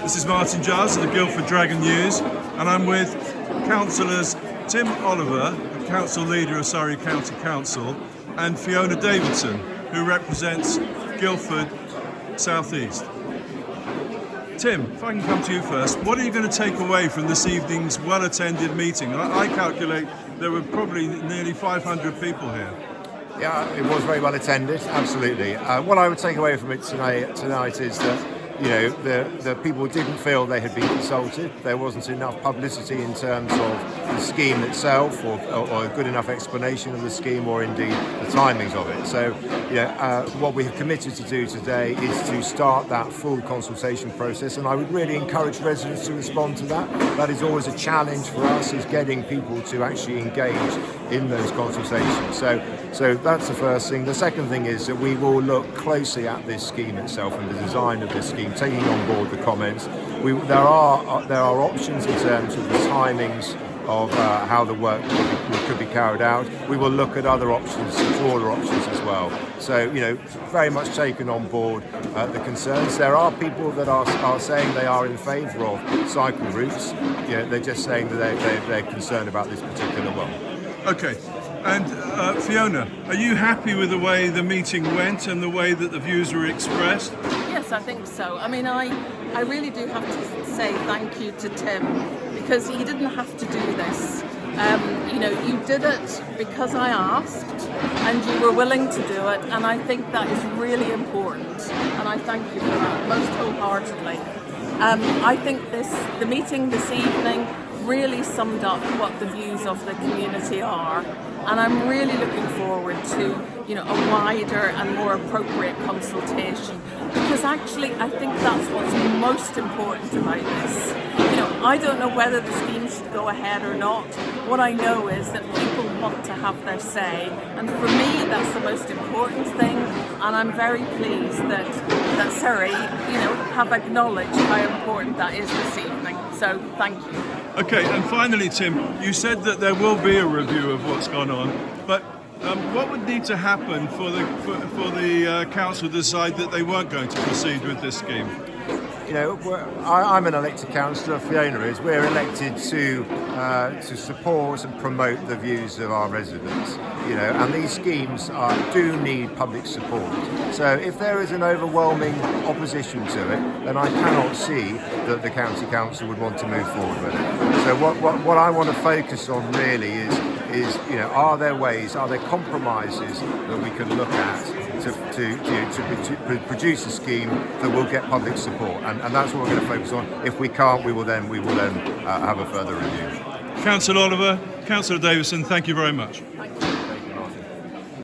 This is Martin Giles of the Guildford Dragon News, and I'm with councillors Tim Oliver, the council leader of Surrey County Council, and Fiona Davidson, who represents Guildford South East. Tim, if I can come to you first, what are you going to take away from this evening's well-attended meeting? I calculate there were probably nearly 500 people here. Yeah, it was very well attended, absolutely. What I would take away from it tonight is that the people didn't feel they had been consulted. There wasn't enough publicity in terms of the scheme itself, or a good enough explanation of the scheme, or indeed the timings of it. So, what we have committed to do today is to start that full consultation process, and I would really encourage residents to respond to that. That is always a challenge for us, is getting people to actually engage in those consultations. So that's the first thing. The second thing is that we will look closely at this scheme itself and the design of this scheme, taking on board the comments. There are options in terms of the timings of how the work could be carried out. We will look at other options, broader options as well. So, very much taken on board the concerns. There are people that are saying they are in favour of cycle routes. They're just saying that they're concerned about this particular one. Okay. And Fiona, are you happy with the way the meeting went and the way that the views were expressed? Yes, I think so. I mean, I really do have to say thank you to Tim, because he didn't have to do this. You did it because I asked, and you were willing to do it, and I think that is really important, and I thank you for that most wholeheartedly. I think the meeting this evening really summed up what the views of the community are, and I'm really looking forward to a wider and more appropriate consultation, because actually I think that's what's most important about this. I don't know whether the scheme should go ahead or not. What I know is that people want to have their say, and for me that's the most important thing, and I'm very pleased that Surrey have acknowledged how important that is this evening. So thank you. Okay, and finally, Tim, you said that there will be a review of what's gone on, but what would need to happen for the council to decide that they weren't going to proceed with this scheme? I'm an elected councillor, Fiona is. We're elected to support and promote the views of our residents, and these schemes do need public support. So if there is an overwhelming opposition to it, then I cannot see that the county council would want to move forward with it. So what I want to focus on really is are there ways, are there compromises that we can look at to produce a scheme that will get public support, and that's what we're going to focus on. If we can't, we will then have a further review. Councillor Oliver, Councillor Davidson, thank you very much. Thank you.